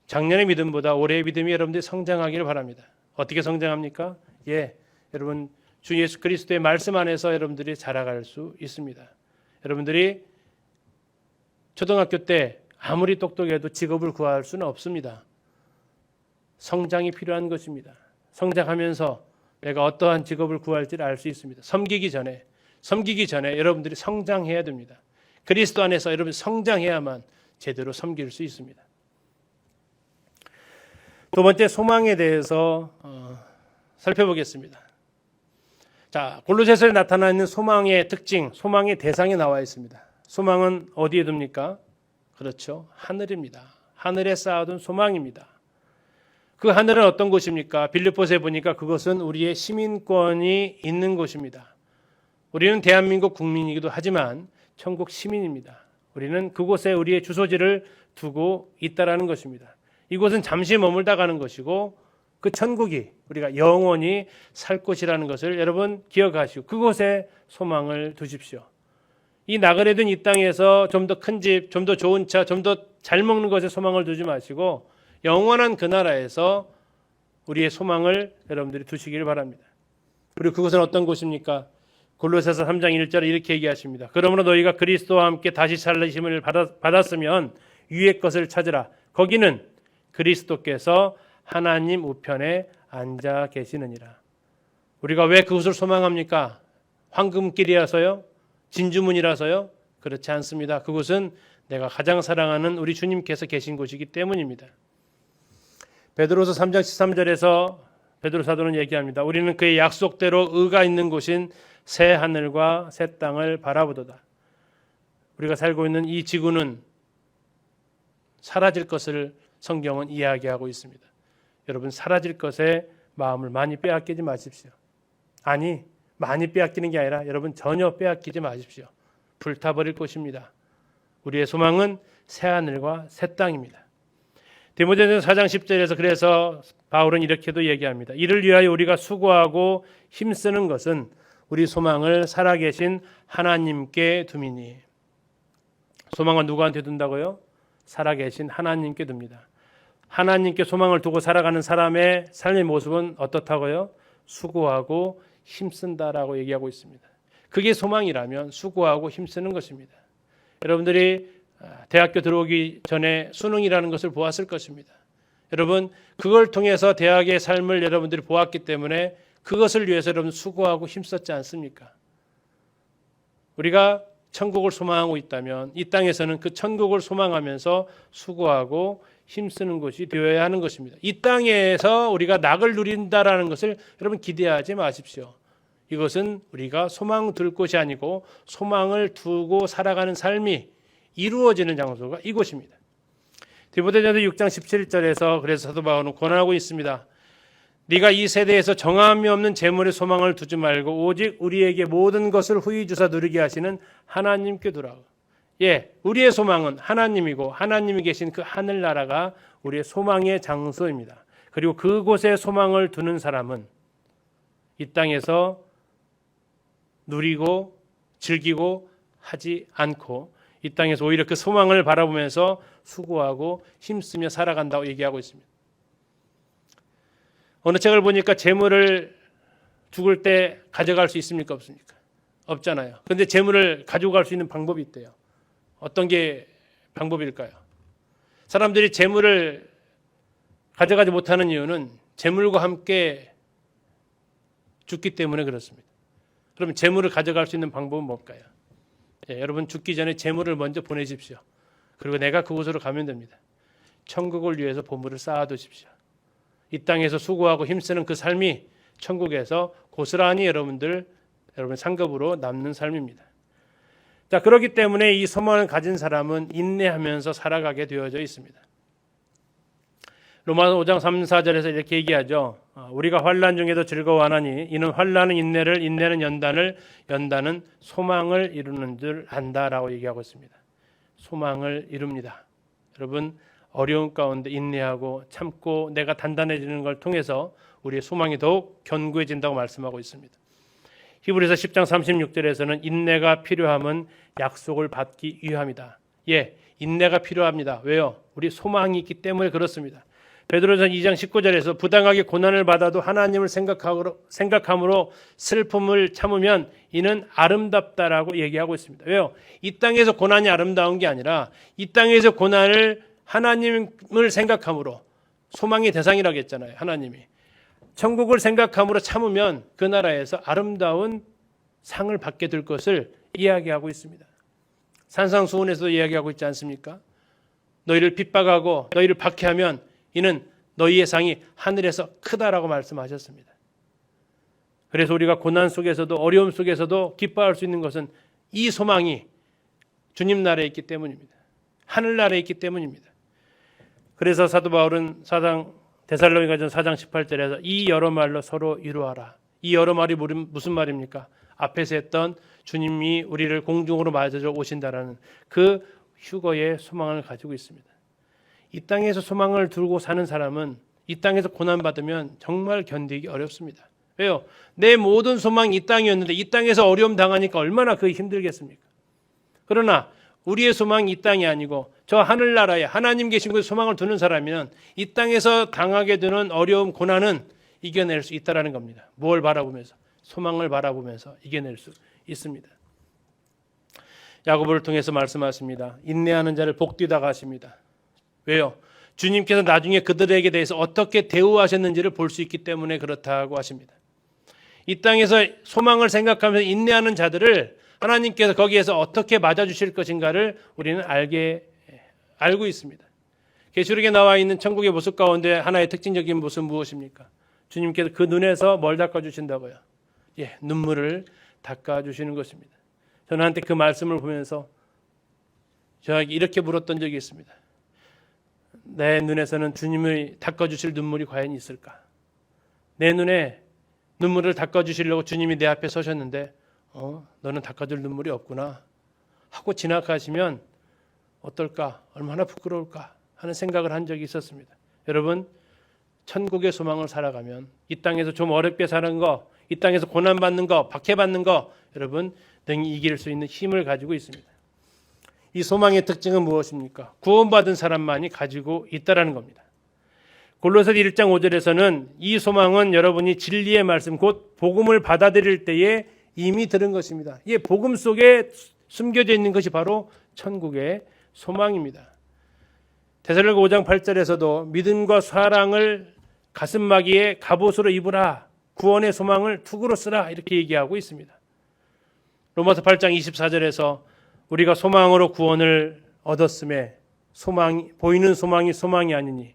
작년의 믿음보다 올해의 믿음이 여러분들이 성장하기를 바랍니다. 어떻게 성장합니까? 여러분 주 예수 그리스도의 말씀 안에서 여러분들이 자라갈 수 있습니다. 여러분들이 초등학교 때 아무리 똑똑해도 직업을 구할 수는 없습니다. 성장이 필요한 것입니다. 성장하면서 내가 어떠한 직업을 구할지를 알 수 있습니다. 섬기기 전에 여러분들이 성장해야 됩니다. 그리스도 안에서 여러분 성장해야만 제대로 섬길 수 있습니다. 두 번째, 소망에 대해서 살펴보겠습니다. 자, 골로새서에 나타나 있는 소망의 특징, 소망의 대상에 나와 있습니다. 소망은 어디에 둡니까? 그렇죠, 하늘입니다. 하늘에 쌓아둔 소망입니다. 그 하늘은 어떤 곳입니까? 빌립보서에 보니까 그것은 우리의 시민권이 있는 곳입니다. 우리는 대한민국 국민이기도 하지만 천국 시민입니다. 우리는 그곳에 우리의 주소지를 두고 있다라는 것입니다. 이곳은 잠시 머물다 가는 것이고 그 천국이 우리가 영원히 살 곳이라는 것을 여러분 기억하시고 그곳에 소망을 두십시오. 이 나그네된 이 땅에서 좀 더 큰 집, 좀 더 좋은 차, 좀 더 잘 먹는 것에 소망을 두지 마시고 영원한 그 나라에서 우리의 소망을 여러분들이 두시기를 바랍니다. 그리고 그것은 어떤 곳입니까? 골로새서 3장 1절에 이렇게 얘기하십니다. 그러므로 너희가 그리스도와 함께 다시 살리심을 받았으면 위의 것을 찾으라. 거기는 그리스도께서 하나님 우편에 앉아 계시느니라. 우리가 왜 그것을 소망합니까? 황금길이라서요? 진주문이라서요? 그렇지 않습니다. 그곳은 내가 가장 사랑하는 우리 주님께서 계신 곳이기 때문입니다. 베드로서 3장 13절에서 베드로 사도는 얘기합니다. 우리는 그의 약속대로 의가 있는 곳인 새 하늘과 새 땅을 바라보도다. 우리가 살고 있는 이 지구는 사라질 것을 성경은 이야기하고 있습니다. 여러분, 사라질 것에 마음을 많이 빼앗기지 마십시오. 아니, 많이 빼앗기는 게 아니라 여러분 전혀 빼앗기지 마십시오. 불타버릴 것입니다. 우리의 소망은 새 하늘과 새 땅입니다. 디모데전서 4장 10절에서 그래서 바울은 이렇게도 얘기합니다. 이를 위하여 우리가 수고하고 힘쓰는 것은 우리 소망을 살아계신 하나님께 둠이니. 소망은 누구한테 둔다고요? 살아계신 하나님께 둡니다. 하나님께 소망을 두고 살아가는 사람의 삶의 모습은 어떻다고요? 수고하고 힘쓴다라고 얘기하고 있습니다. 그게 소망이라면 수고하고 힘쓰는 것입니다. 여러분들이 대학교 들어오기 전에 수능이라는 것을 보았을 것입니다. 여러분, 그걸 통해서 대학의 삶을 여러분들이 보았기 때문에 그것을 위해서 여러분 수고하고 힘썼지 않습니까? 우리가 천국을 소망하고 있다면 이 땅에서는 그 천국을 소망하면서 수고하고 힘쓰는 것이 되어야 하는 것입니다. 이 땅에서 우리가 낙을 누린다라는 것을 여러분 기대하지 마십시오. 이것은 우리가 소망 둘 곳이 아니고 소망을 두고 살아가는 삶이 이루어지는 장소가 이곳입니다. 디모데전서 6장 17절에서 그래서 사도 바울은 권하고 있습니다. 네가 이 세대에서 정함이 없는 재물의 소망을 두지 말고 오직 우리에게 모든 것을 후히 주사 누리게 하시는 하나님께 두라. 예, 우리의 소망은 하나님이고 하나님이 계신 그 하늘나라가 우리의 소망의 장소입니다. 그리고 그곳에 소망을 두는 사람은 이 땅에서 누리고 즐기고 하지 않고 이 땅에서 오히려 그 소망을 바라보면서 수고하고 힘쓰며 살아간다고 얘기하고 있습니다. 어느 책을 보니까 재물을 죽을 때 가져갈 수 있습니까? 없습니까? 없잖아요. 그런데 재물을 가지고 갈 수 있는 방법이 있대요. 어떤 게 방법일까요? 사람들이 재물을 가져가지 못하는 이유는 재물과 함께 죽기 때문에 그렇습니다. 그러면 재물을 가져갈 수 있는 방법은 뭘까요? 예, 여러분 죽기 전에 재물을 먼저 보내십시오. 그리고 내가 그곳으로 가면 됩니다. 천국을 위해서 보물을 쌓아두십시오. 이 땅에서 수고하고 힘쓰는 그 삶이 천국에서 고스란히 여러분 상급으로 남는 삶입니다. 자, 그렇기 때문에 이 소망을 가진 사람은 인내하면서 살아가게 되어져 있습니다. 로마서 5장 3, 4절에서 이렇게 얘기하죠. 우리가 환난 중에도 즐거워하나니 이는 환난은 인내를, 인내는 연단을, 연단은 소망을 이루는 줄 안다라고 얘기하고 있습니다. 소망을 이룹니다. 여러분, 어려운 가운데 인내하고 참고 내가 단단해지는 걸 통해서 우리의 소망이 더욱 견고해진다고 말씀하고 있습니다. 히브리서 10장 36절에서는 인내가 필요함은 약속을 받기 위함이다. 예, 인내가 필요합니다. 왜요? 우리 소망이 있기 때문에 그렇습니다. 베드로전서 2장 19절에서 부당하게 고난을 받아도 하나님을 생각함으로 슬픔을 참으면 이는 아름답다라고 얘기하고 있습니다. 왜요? 이 땅에서 고난이 아름다운 게 아니라 이 땅에서 고난을 하나님을 생각함으로 소망의 대상이라고 했잖아요. 하나님이. 천국을 생각함으로 참으면 그 나라에서 아름다운 상을 받게 될 것을 이야기하고 있습니다. 산상수훈에서도 이야기하고 있지 않습니까? 너희를 핍박하고 너희를 박해하면 이는 너희의 상이 하늘에서 크다라고 말씀하셨습니다. 그래서 우리가 고난 속에서도 어려움 속에서도 기뻐할 수 있는 것은 이 소망이 주님 나라에 있기 때문입니다. 하늘나라에 있기 때문입니다. 그래서 사도 바울은 데살로니가전 4장 18절에서 이 여러 말로 서로 이루어라. 이 여러 말이 무슨 말입니까? 앞에서 했던 주님이 우리를 공중으로 맞아줘 오신다라는 그 휴거의 소망을 가지고 있습니다. 이 땅에서 소망을 두고 사는 사람은 이 땅에서 고난받으면 정말 견디기 어렵습니다. 왜요? 내 모든 소망이 이 땅이었는데 이 땅에서 어려움 당하니까 얼마나 그게 힘들겠습니까? 그러나 우리의 소망이 이 땅이 아니고 저 하늘나라에 하나님 계신 곳에 소망을 두는 사람이면 이 땅에서 당하게 되는 어려움, 고난은 이겨낼 수 있다는 겁니다. 뭘 바라보면서? 소망을 바라보면서 이겨낼 수 있습니다. 야고보를 통해서 말씀하십니다. 인내하는 자를 복되다 하십니다. 왜요? 주님께서 나중에 그들에게 대해서 어떻게 대우하셨는지를 볼 수 있기 때문에 그렇다고 하십니다. 이 땅에서 소망을 생각하면서 인내하는 자들을 하나님께서 거기에서 어떻게 맞아주실 것인가를 우리는 알고 있습니다. 계시록에 나와 있는 천국의 모습 가운데 하나의 특징적인 모습은 무엇입니까? 주님께서 그 눈에서 뭘 닦아주신다고요? 눈물을 닦아주시는 것입니다. 저는 한때 그 말씀을 보면서 저에게 이렇게 물었던 적이 있습니다. 내 눈에서는 주님을 닦아주실 눈물이 과연 있을까? 내 눈에 눈물을 닦아주시려고 주님이 내 앞에 서셨는데 너는 닦아줄 눈물이 없구나 하고 지나가시면 어떨까? 얼마나 부끄러울까? 하는 생각을 한 적이 있었습니다. 여러분, 천국의 소망을 살아가면 이 땅에서 좀 어렵게 사는 거, 이 땅에서 고난받는 거, 박해받는 거 여러분 등이 이길 수 있는 힘을 가지고 있습니다. 이 소망의 특징은 무엇입니까? 구원받은 사람만이 가지고 있다라는 겁니다. 골로새 1장 5절에서는 이 소망은 여러분이 진리의 말씀 곧 복음을 받아들일 때에 이미 들은 것입니다. 이 복음 속에 숨겨져 있는 것이 바로 천국의 소망입니다. 데살로니가 5장 8절에서도 믿음과 사랑을 가슴막이에 갑옷으로 입으라. 구원의 소망을 투구로 쓰라. 이렇게 얘기하고 있습니다. 로마서 8장 24절에서 우리가 소망으로 구원을 얻었음에 보이는 소망이 소망이 아니니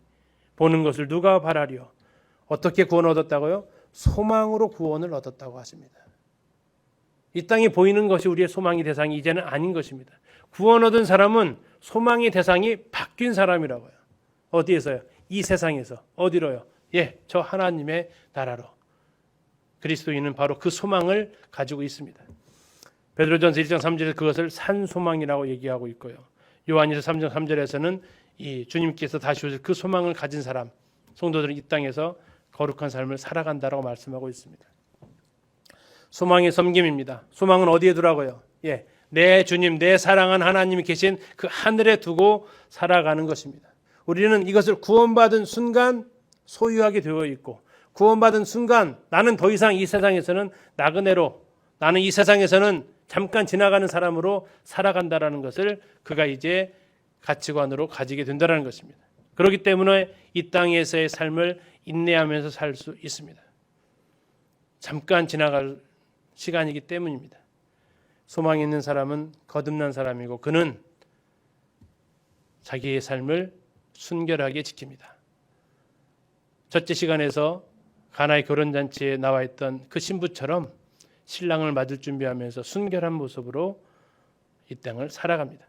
보는 것을 누가 바라리요? 어떻게 구원 얻었다고요? 소망으로 구원을 얻었다고 하십니다. 이 땅에 보이는 것이 우리의 소망의 대상이 이제는 아닌 것입니다. 구원 얻은 사람은 소망의 대상이 바뀐 사람이라고요. 어디에서요? 이 세상에서. 어디로요? 저 하나님의 나라로. 그리스도인은 바로 그 소망을 가지고 있습니다. 베드로전서 1장 3절에서 그것을 산 소망이라고 얘기하고 있고요. 요한일서 3장 3절에서는 이 주님께서 다시 오실 그 소망을 가진 사람, 성도들은 이 땅에서 거룩한 삶을 살아간다라고 말씀하고 있습니다. 소망의 섬김입니다. 소망은 어디에 두라고요? 내 주님, 내 사랑한 하나님이 계신 그 하늘에 두고 살아가는 것입니다. 우리는 이것을 구원받은 순간 소유하게 되어 있고 구원받은 순간 나는 더 이상 이 세상에서는 나그네로 나는 이 세상에서는 잠깐 지나가는 사람으로 살아간다라는 것을 그가 이제 가치관으로 가지게 된다는 것입니다. 그렇기 때문에 이 땅에서의 삶을 인내하면서 살 수 있습니다. 잠깐 지나갈 시간이기 때문입니다. 소망이 있는 사람은 거듭난 사람이고 그는 자기의 삶을 순결하게 지킵니다. 첫째 시간에서 가나의 결혼잔치에 나와 있던 그 신부처럼 신랑을 맞을 준비하면서 순결한 모습으로 이 땅을 살아갑니다.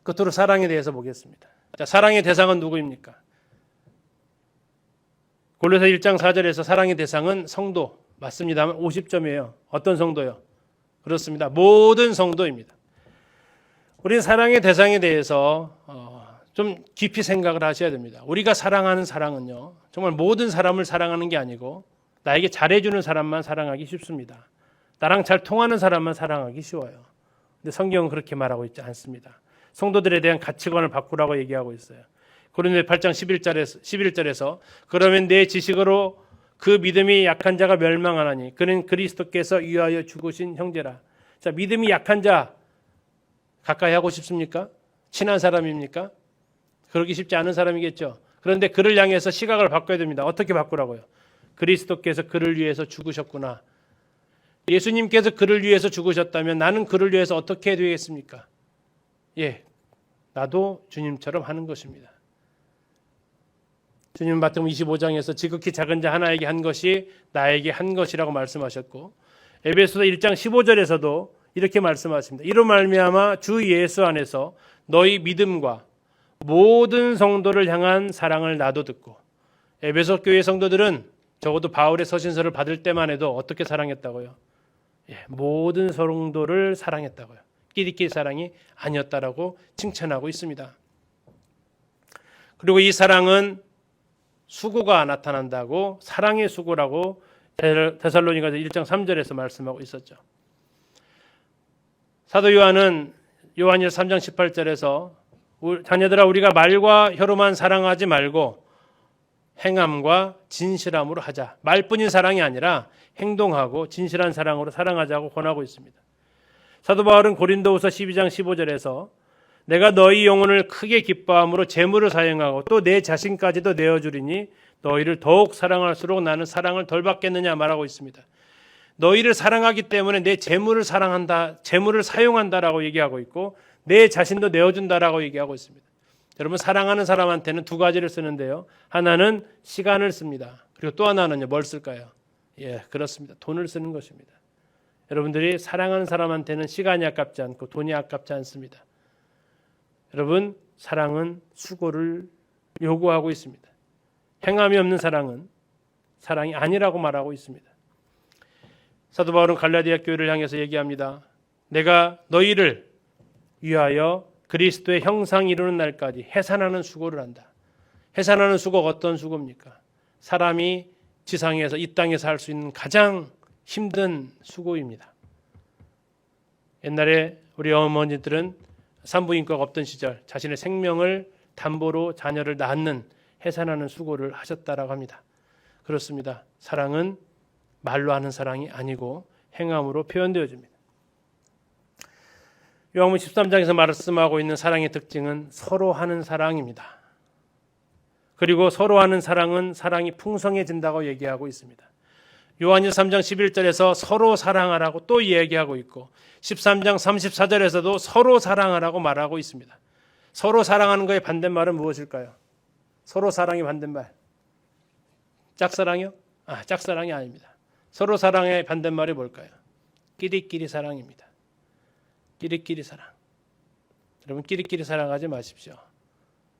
끝으로 사랑에 대해서 보겠습니다. 자, 사랑의 대상은 누구입니까? 골로새 1장 4절에서 사랑의 대상은 성도 맞습니다만 50점이에요. 어떤 성도요? 그렇습니다. 모든 성도입니다. 우리는 사랑의 대상에 대해서 좀 깊이 생각을 하셔야 됩니다. 우리가 사랑하는 사랑은요, 정말 모든 사람을 사랑하는 게 아니고 나에게 잘해주는 사람만 사랑하기 쉽습니다. 나랑 잘 통하는 사람만 사랑하기 쉬워요. 근데 성경은 그렇게 말하고 있지 않습니다. 성도들에 대한 가치관을 바꾸라고 얘기하고 있어요. 고린도서 8장 11절에서 그러면 내 지식으로 그 믿음이 약한 자가 멸망하나니 그는 그리스도께서 위하여 죽으신 형제라. 자, 믿음이 약한 자 가까이 하고 싶습니까? 친한 사람입니까? 그러기 쉽지 않은 사람이겠죠. 그런데 그를 향해서 시각을 바꿔야 됩니다. 어떻게 바꾸라고요? 그리스도께서 그를 위해서 죽으셨구나. 예수님께서 그를 위해서 죽으셨다면 나는 그를 위해서 어떻게 해야 되겠습니까? 예, 나도 주님처럼 하는 것입니다. 주님은 마태복음 25장에서 지극히 작은 자 하나에게 한 것이 나에게 한 것이라고 말씀하셨고, 에베소서 1장 15절에서도 이렇게 말씀하십니다. 이로 말미암아 주 예수 안에서 너희 믿음과 모든 성도를 향한 사랑을 나도 듣고, 에베소 교회 성도들은 적어도 바울의 서신서를 받을 때만 해도 어떻게 사랑했다고요? 예, 모든 성도를 사랑했다고요. 끼리끼리 사랑이 아니었다라고 칭찬하고 있습니다. 그리고 이 사랑은 수고가 나타난다고, 사랑의 수고라고 데살로니가서 1장 3절에서 말씀하고 있었죠. 사도 요한은 요한일서 3장 18절에서 자녀들아 우리가 말과 혀로만 사랑하지 말고 행함과 진실함으로 하자. 말뿐인 사랑이 아니라 행동하고 진실한 사랑으로 사랑하자고 권하고 있습니다. 사도 바울은 고린도후서 12장 15절에서 내가 너희 영혼을 크게 기뻐함으로 재물을 사용하고 또 내 자신까지도 내어주리니 너희를 더욱 사랑할수록 나는 사랑을 덜 받겠느냐 말하고 있습니다. 너희를 사랑하기 때문에 내 재물을 사랑한다, 재물을 사용한다라고 얘기하고 있고 내 자신도 내어준다라고 얘기하고 있습니다. 여러분, 사랑하는 사람한테는 두 가지를 쓰는데요. 하나는 시간을 씁니다. 그리고 또 하나는요, 뭘 쓸까요? 예, 그렇습니다. 돈을 쓰는 것입니다. 여러분들이 사랑하는 사람한테는 시간이 아깝지 않고 돈이 아깝지 않습니다. 여러분, 사랑은 수고를 요구하고 있습니다. 행함이 없는 사랑은 사랑이 아니라고 말하고 있습니다. 사도 바울은 갈라디아 교회를 향해서 얘기합니다. 내가 너희를 위하여 그리스도의 형상 이루는 날까지 해산하는 수고를 한다. 해산하는 수고가 어떤 수고입니까? 사람이 지상에서 이 땅에서 할 수 있는 가장 힘든 수고입니다. 옛날에 우리 어머니들은 산부인과가 없던 시절 자신의 생명을 담보로 자녀를 낳는 해산하는 수고를 하셨다라고 합니다. 그렇습니다. 사랑은 말로 하는 사랑이 아니고 행함으로 표현되어집니다. 요한복음 13장에서 말씀하고 있는 사랑의 특징은 서로 하는 사랑입니다. 그리고 서로 하는 사랑은 사랑이 풍성해진다고 얘기하고 있습니다. 요한일서 3장 11절에서 서로 사랑하라고 또 얘기하고 있고 13장 34절에서도 서로 사랑하라고 말하고 있습니다. 서로 사랑하는 것의 반대말은 무엇일까요? 서로 사랑의 반대말. 짝사랑이요? 짝사랑이 아닙니다. 서로 사랑의 반대말이 뭘까요? 끼리끼리 사랑입니다. 끼리끼리 사랑. 여러분, 끼리끼리 사랑하지 마십시오.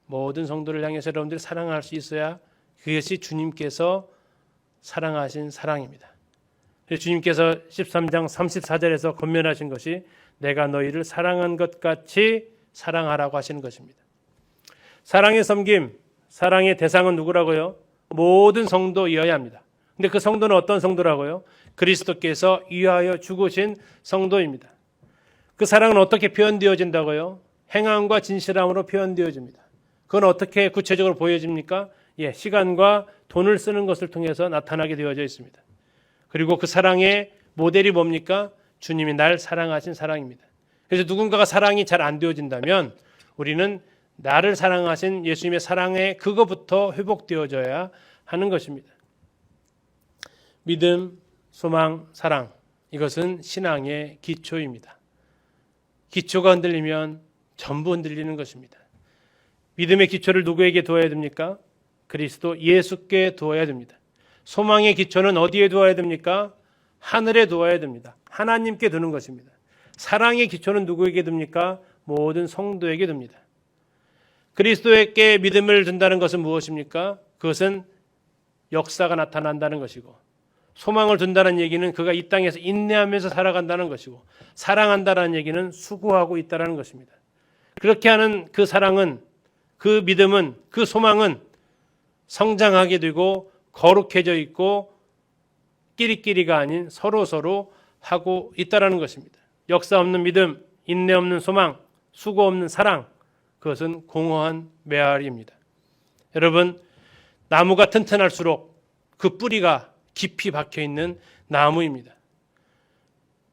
모든 성도를 향해서 여러분들이 사랑할 수 있어야 그것이 주님께서 사랑하신 사랑입니다. 주님께서 13장 34절에서 권면하신 것이 내가 너희를 사랑한 것 같이 사랑하라고 하시는 것입니다. 사랑의 섬김, 사랑의 대상은 누구라고요? 모든 성도이어야 합니다. 근데 그 성도는 어떤 성도라고요? 그리스도께서 위하여 죽으신 성도입니다. 그 사랑은 어떻게 표현되어진다고요? 행함과 진실함으로 표현되어집니다. 그건 어떻게 구체적으로 보여집니까? 예, 시간과 돈을 쓰는 것을 통해서 나타나게 되어져 있습니다. 그리고 그 사랑의 모델이 뭡니까? 주님이 날 사랑하신 사랑입니다. 그래서 누군가가 사랑이 잘 안 되어진다면 우리는 나를 사랑하신 예수님의 사랑에 그거부터 회복되어져야 하는 것입니다. 믿음, 소망, 사랑, 이것은 신앙의 기초입니다. 기초가 흔들리면 전부 흔들리는 것입니다. 믿음의 기초를 누구에게 두어야 됩니까? 그리스도 예수께 두어야 됩니다. 소망의 기초는 어디에 두어야 됩니까? 하늘에 두어야 됩니다. 하나님께 두는 것입니다. 사랑의 기초는 누구에게 둡니까? 모든 성도에게 둡니다. 그리스도에게 믿음을 둔다는 것은 무엇입니까? 그것은 역사가 나타난다는 것이고, 소망을 둔다는 얘기는 그가 이 땅에서 인내하면서 살아간다는 것이고, 사랑한다는 얘기는 수고하고 있다는 것입니다. 그렇게 하는 그 사랑은, 그 믿음은, 그 소망은 성장하게 되고 거룩해져 있고 끼리끼리가 아닌 서로 하고 있다는 것입니다. 역사 없는 믿음, 인내 없는 소망, 수고 없는 사랑, 그것은 공허한 메아리입니다. 여러분, 나무가 튼튼할수록 그 뿌리가 깊이 박혀있는 나무입니다.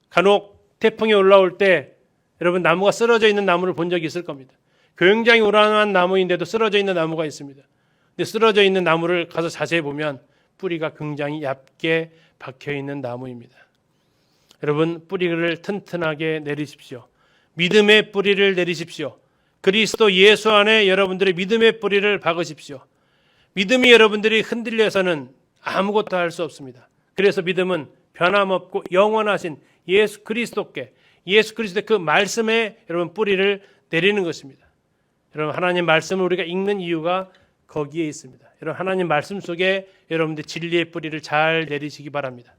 간혹 태풍이 올라올 때 여러분, 나무가 쓰러져 있는 나무를 본 적이 있을 겁니다. 굉장히 우람한 나무인데도 쓰러져 있는 나무가 있습니다. 근데 쓰러져 있는 나무를 가서 자세히 보면 뿌리가 굉장히 얇게 박혀 있는 나무입니다. 여러분, 뿌리를 튼튼하게 내리십시오. 믿음의 뿌리를 내리십시오. 그리스도 예수 안에 여러분들의 믿음의 뿌리를 박으십시오. 믿음이 여러분들이 흔들려서는 아무것도 할 수 없습니다. 그래서 믿음은 변함없고 영원하신 예수 그리스도께, 예수 그리스도의 그 말씀에 여러분 뿌리를 내리는 것입니다. 여러분, 하나님 말씀을 우리가 읽는 이유가 거기에 있습니다. 여러분, 하나님 말씀 속에 여러분들 진리의 뿌리를 잘 내리시기 바랍니다.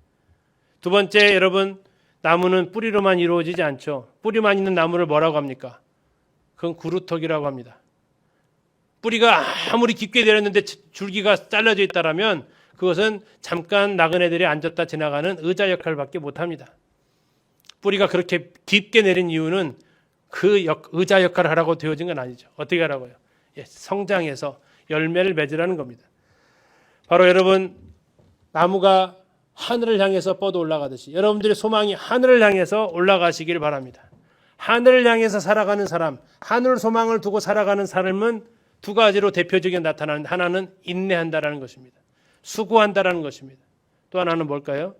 두 번째, 여러분, 나무는 뿌리로만 이루어지지 않죠. 뿌리만 있는 나무를 뭐라고 합니까? 그건 구루터기라고 합니다. 뿌리가 아무리 깊게 내렸는데 줄기가 잘라져 있다라면 그것은 잠깐 나그네들이 앉았다 지나가는 의자 역할밖에 못합니다. 뿌리가 그렇게 깊게 내린 이유는 그 의자 역할을 하라고 되어진 건 아니죠. 어떻게 하라고요? 성장해서 열매를 맺으라는 겁니다. 바로 여러분, 나무가 하늘을 향해서 뻗어 올라가듯이 여러분들의 소망이 하늘을 향해서 올라가시길 바랍니다. 하늘을 향해서 살아가는 사람, 하늘 소망을 두고 살아가는 삶은 두 가지로 대표적인 나타나는, 하나는 인내한다라는 것입니다. 수고한다라는 것입니다. 또 하나는 뭘까요?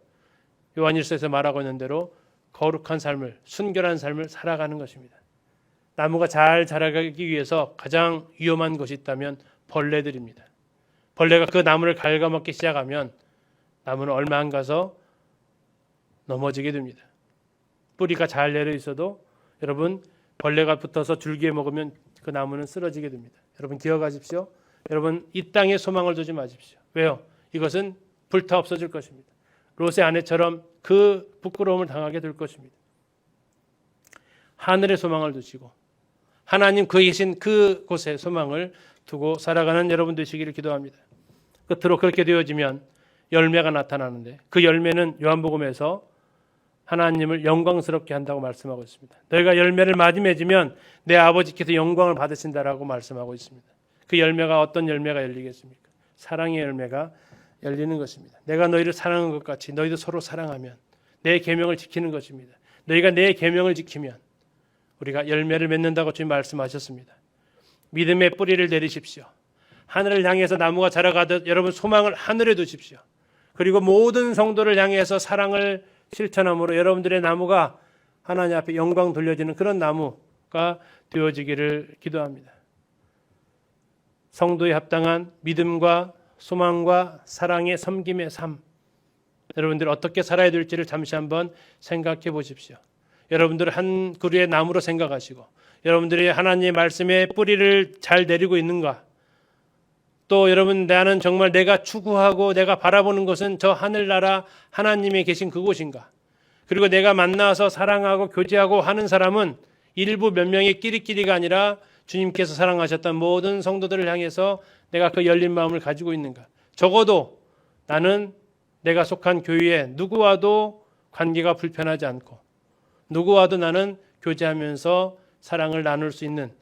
요한일서에서 말하고 있는 대로 거룩한 삶을, 순결한 삶을 살아가는 것입니다. 나무가 잘 자라기 위해서 가장 위험한 것이 있다면 벌레들입니다. 벌레가 그 나무를 갉아먹기 시작하면 나무는 얼마 안 가서 넘어지게 됩니다. 뿌리가 잘 내려 있어도 여러분, 벌레가 붙어서 줄기에 먹으면 그 나무는 쓰러지게 됩니다. 여러분, 기억하십시오. 여러분, 이 땅에 소망을 두지 마십시오. 왜요? 이것은 불타 없어질 것입니다. 롯의 아내처럼 그 부끄러움을 당하게 될 것입니다. 하늘의 소망을 두시고 하나님 그 계신 그곳에 소망을 두고 살아가는 여러분 되시기를 기도합니다. 끝으로 그렇게 되어지면 열매가 나타나는데 그 열매는 요한복음에서 하나님을 영광스럽게 한다고 말씀하고 있습니다. 너희가 열매를 많이 맺으면 내 아버지께서 영광을 받으신다라고 말씀하고 있습니다. 그 열매가 어떤 열매가 열리겠습니까? 사랑의 열매가 열리는 것입니다. 내가 너희를 사랑한 것 같이 너희도 서로 사랑하면 내 계명을 지키는 것입니다. 너희가 내 계명을 지키면 우리가 열매를 맺는다고 주님 말씀하셨습니다. 믿음의 뿌리를 내리십시오. 하늘을 향해서 나무가 자라가듯 여러분 소망을 하늘에 두십시오. 그리고 모든 성도를 향해서 사랑을 실천함으로 여러분들의 나무가 하나님 앞에 영광 돌려지는 그런 나무가 되어지기를 기도합니다. 성도에 합당한 믿음과 소망과 사랑의 섬김의 삶, 여러분들 어떻게 살아야 될지를 잠시 한번 생각해 보십시오. 여러분들 한 그루의 나무로 생각하시고 여러분들이 하나님의 말씀에 뿌리를 잘 내리고 있는가, 또 여러분 나는 정말 내가 추구하고 내가 바라보는 것은 저 하늘나라 하나님이 계신 그곳인가, 그리고 내가 만나서 사랑하고 교제하고 하는 사람은 일부 몇 명의 끼리끼리가 아니라 주님께서 사랑하셨던 모든 성도들을 향해서 내가 그 열린 마음을 가지고 있는가. 적어도 나는 내가 속한 교회에 누구와도 관계가 불편하지 않고 누구와도 나는 교제하면서 사랑을 나눌 수 있는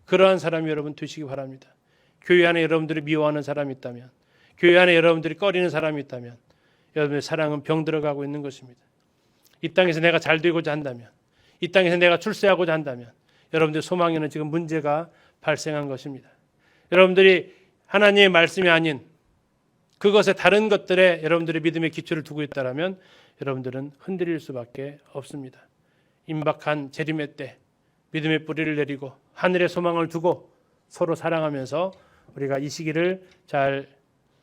그러한 사람이 여러분 되시기 바랍니다. 교회 안에 여러분들이 미워하는 사람이 있다면, 교회 안에 여러분들이 꺼리는 사람이 있다면 여러분의 사랑은 병들어가고 있는 것입니다. 이 땅에서 내가 잘 되고자 한다면, 이 땅에서 내가 출세하고자 한다면 여러분들 소망에는 지금 문제가 발생한 것입니다. 여러분들이 하나님의 말씀이 아닌 그것에 다른 것들에 여러분들의 믿음의 기초를 두고 있다면 여러분들은 흔들릴 수밖에 없습니다. 임박한 재림의 때 믿음의 뿌리를 내리고 하늘의 소망을 두고 서로 사랑하면서 우리가 이 시기를 잘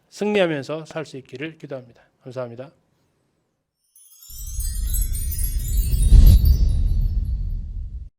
승리하면서 살 수 있기를 기도합니다. 감사합니다.